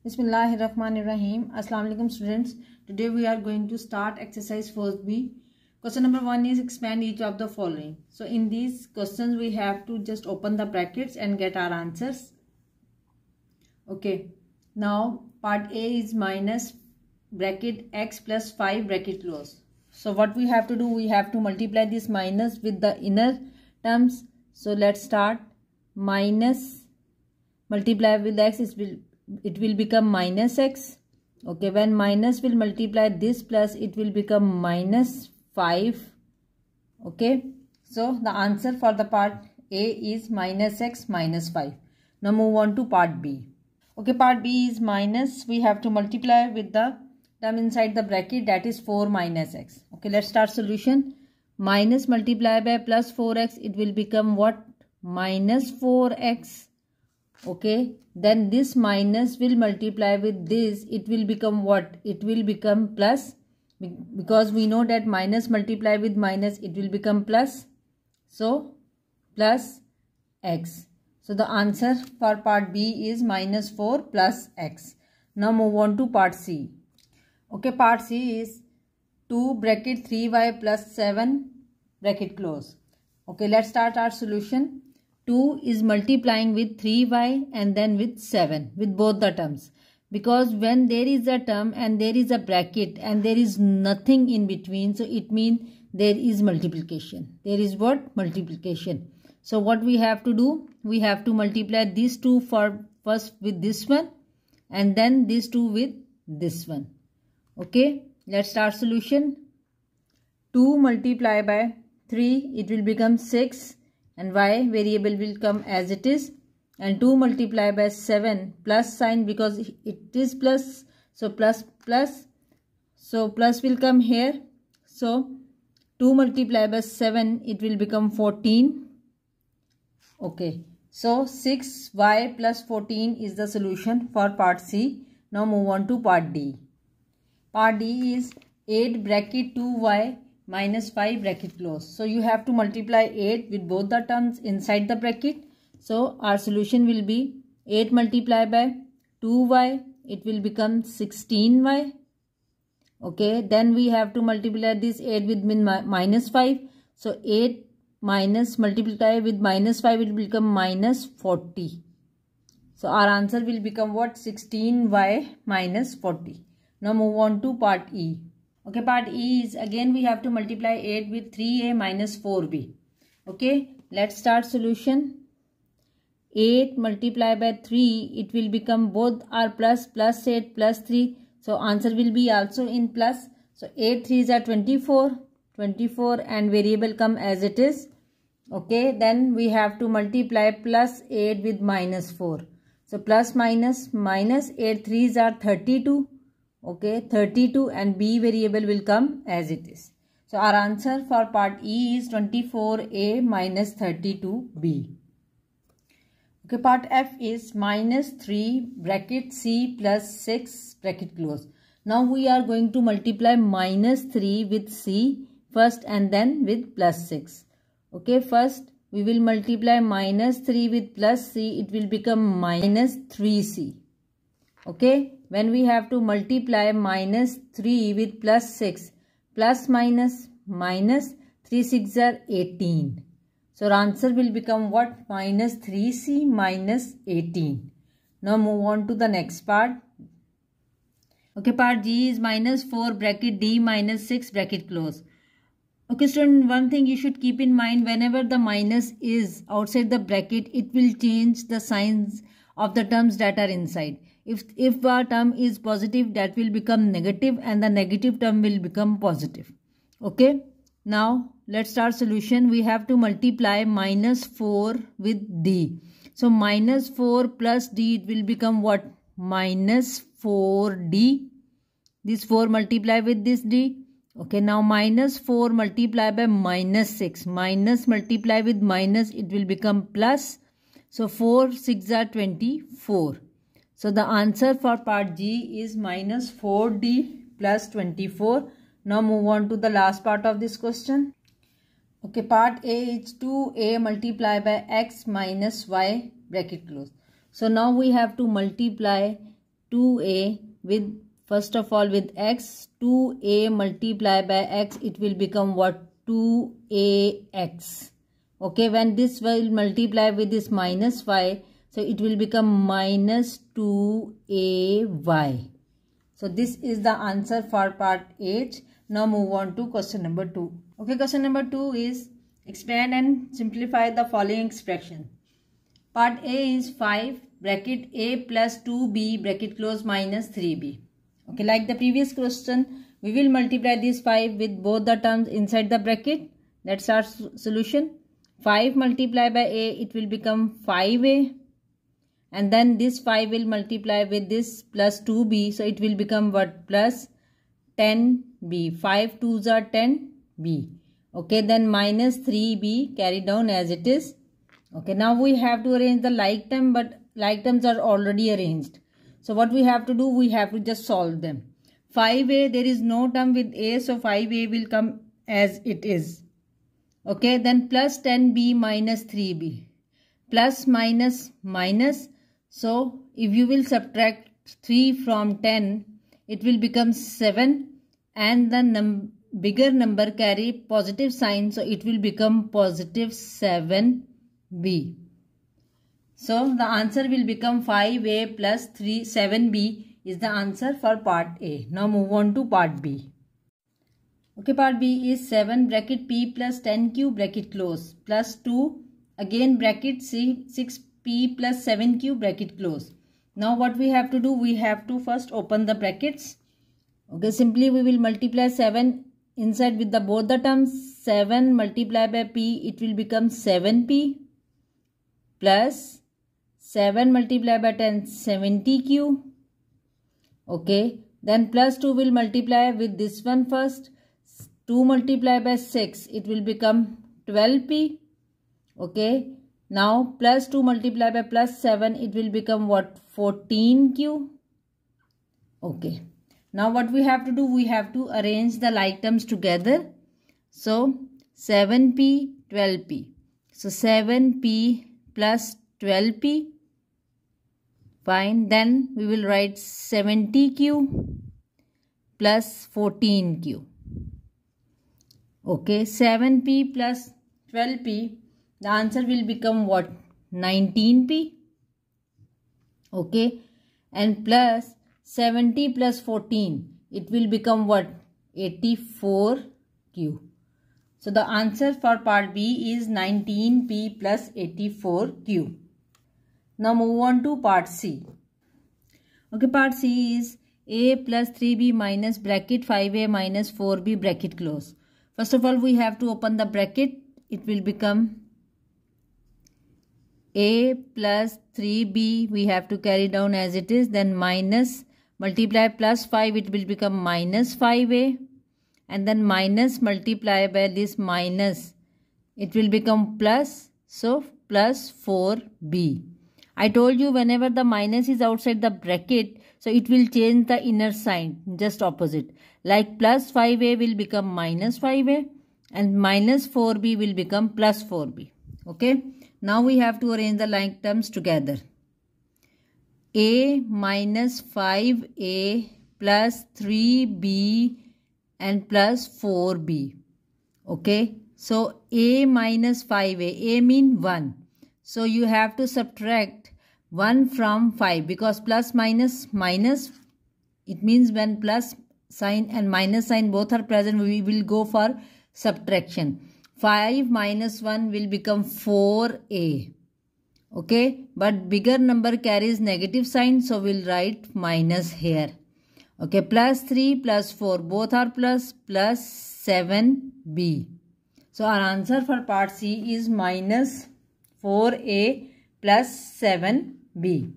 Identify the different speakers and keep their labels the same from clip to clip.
Speaker 1: Bismillahirrahmanirrahim. Assalamu alaikum students. Today we are going to start exercise 4B. Question number 1 is expand each of the following. So in these questions we have to just open the brackets and get our answers. Okay. Now part A is minus bracket x plus 5 bracket close. So what we have to do, we have to multiply this minus with the inner terms. So let's start. Minus multiply with x, it will become minus x. Okay, when minus will multiply this plus, it will become minus 5. Okay, so the answer for the part A is minus x minus 5. Now move on to part B. Okay, part B is minus. We have to multiply with the term inside the bracket, that is 4 minus x. Okay, let's start solution. Minus multiply by plus 4x, it will become what? Minus 4x. Okay, then this minus will multiply with this, it will become what? It will become plus, because we know that minus multiply with minus, it will become plus. So plus x. So the answer for part B is minus 4 plus x. Now move on to part C. Okay, part C is 2 bracket 3y plus 7 bracket close. Okay, let's start our solution. 2 is multiplying with 3y and then with 7 with both the terms, because when there is a term and there is a bracket and there is nothing in between, so it means there is multiplication. There is what? Multiplication. So what we have to do, we have to multiply these two for first with this one and then these two with this one. Okay, let's start solution. 2 multiply by 3, it will become 6. And y variable will come as it is, and 2 multiply by 7 plus sign, because it is plus, so plus plus, so plus will come here. So 2 multiply by 7, it will become 14. Okay, so 6y plus 14 is the solution for part C. Now move on to part D. Part D is 8 bracket 2y minus 5 bracket close. So you have to multiply 8 with both the terms inside the bracket. So our solution will be 8 multiplied by 2y, it will become 16y. Okay, then we have to multiply this 8 with minus 5. So 8 minus multiply with minus 5, it will become minus 40. So our answer will become what? 16y minus 40. Now move on to part E. Okay, part E is again we have to multiply 8 with 3a minus 4b. Okay, let's start solution. 8 multiplied by 3, it will become both are plus 8 plus 3. So answer will be also in plus. So 8 3s are 24 and variable come as it is. Okay, then we have to multiply plus 8 with minus 4. So plus minus 8 3s are 32. Okay, 32 and b variable will come as it is. So our answer for part E is 24a minus 32b. Okay, part F is minus 3 bracket c plus 6 bracket close. Now we are going to multiply minus 3 with c first and then with plus 6. Okay, first we will multiply minus 3 with plus c, it will become minus 3c. Okay, when we have to multiply minus 3 with plus 6, plus minus 3 6 are 18. So our answer will become what? Minus 3c minus 18. Now move on to the next part. Okay, part G is minus 4 bracket d minus 6 bracket close. Okay student, one thing you should keep in mind, whenever the minus is outside the bracket, it will change the signs of the terms that are inside. If a term is positive, that will become negative and the negative term will become positive. Okay, now let's start solution. We have to multiply minus 4 with d. So minus 4 plus d, it will become what? Minus 4d. This 4 multiply with this d. Okay, now minus 4 multiply by minus 6. Minus multiply with minus, it will become plus. So 4 6 are 24. So the answer for part G is minus 4d plus 24. Now move on to the last part of this question. Okay, part A is 2a multiplied by x minus y bracket close. So now we have to multiply 2a with, first of all, with x. 2a multiplied by x, it will become what? 2ax. Okay, when this will multiply with this minus y, so it will become minus 2ay. So this is the answer for part H. Now move on to question number 2. Okay, question number 2 is expand and simplify the following expression. Part A is 5 bracket a plus 2b bracket close minus 3b. Okay, like the previous question, we will multiply this 5 with both the terms inside the bracket. That's our solution. 5 multiplied by a, it will become 5a. And then this 5 will multiply with this plus 2b. So it will become what? Plus 10b. 5 2s are 10b. Okay, then minus 3b carried down as it is. Okay, now we have to arrange the like term, but like terms are already arranged. So what we have to do, we have to just solve them. 5a, there is no term with a, so 5a will come as it is. Okay, then plus 10b minus 3b. Plus minus minus. So if you will subtract 3 from 10, it will become 7, and the bigger number carry positive sign, so it will become positive 7b. So the answer will become 5a plus 7b is the answer for part A. Now move on to part B. Okay, part B is 7 bracket p plus 10q bracket close plus 2 again bracket c 6p plus 7q bracket close. Now what we have to do, we have to first open the brackets. Okay, simply we will multiply 7 inside with the both the terms. 7 multiplied by p, it will become 7p plus 7 multiplied by 10, 70q. Okay, then plus 2 will multiply with this one first. 2 multiplied by 6, it will become 12p. Okay, now plus 2 multiplied by plus 7, it will become what? 14q. Okay, now what we have to do, we have to arrange the like terms together. So 7p, 12p. So 7p plus 12p. Fine, then we will write 70q plus 14q. Okay, 7p plus 12p, the answer will become what? 19p. Okay, and plus 70 plus 14, it will become what? 84q. So the answer for part B is 19p plus 84q. Now move on to part C. Okay, part C is a plus 3b minus bracket 5a minus 4b bracket close. First of all, we have to open the bracket. It will become a plus 3b. We have to carry down as it is. Then minus multiply plus 5. It will become minus 5a. And then minus multiply by this minus. It will become plus. So plus 4b. I told you whenever the minus is outside the bracket, so it will change the inner sign, just opposite. Like plus 5a will become minus 5a and minus 4b will become plus 4b. Okay. Now we have to arrange the like terms together. A minus 5a plus 3b and plus 4b. Okay. So a minus 5a. A means 1. So you have to subtract 1 from 5 because plus minus minus, it means when plus sign and minus sign both are present, we will go for subtraction. 5 minus 1 will become 4a. Okay, but bigger number carries negative sign, so we'll write minus here. Okay, plus 3 plus 4 both are plus 7b. So our answer for part C is minus 4a plus 7b.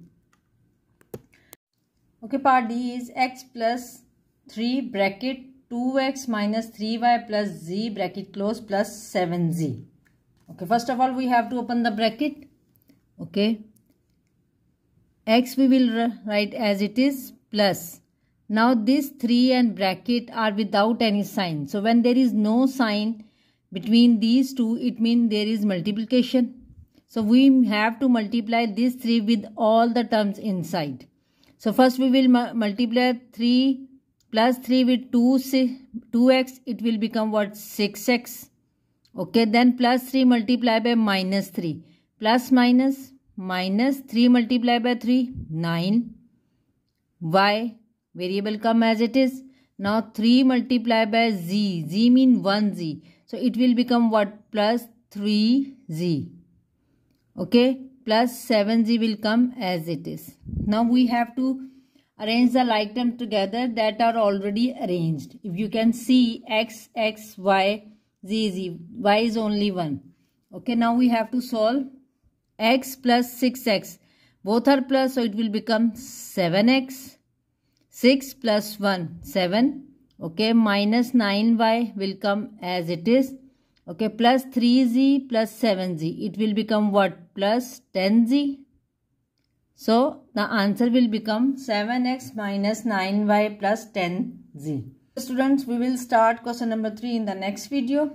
Speaker 1: Okay, part D is x plus 3 bracket 2x minus 3y plus z bracket close plus 7z. Okay, first of all we have to open the bracket. Okay, x we will write as it is plus. Now this 3 and bracket are without any sign. So when there is no sign between these two, it means there is multiplication. So we have to multiply this 3 with all the terms inside. So first we will multiply 3 plus 3 with 2x. It will become what? 6x. Okay, then plus 3 multiplied by minus 3. Plus minus 3 multiplied by 3, 9. Y variable come as it is. Now 3 multiplied by z. Z mean 1z. So it will become what? Plus 3z. Okay, plus 7z will come as it is. Now we have to arrange the like terms together that are already arranged. If you can see x, y, z, z. Y is only 1. Okay, now we have to solve x plus 6x. Both are plus, so it will become 7x. 6 plus 1, 7. Okay, minus 9y will come as it is. Okay, plus 3z plus 7z. It will become what? Plus 10z. So, the answer will become 7x minus 9y plus 10z. Students, we will start question number 3 in the next video.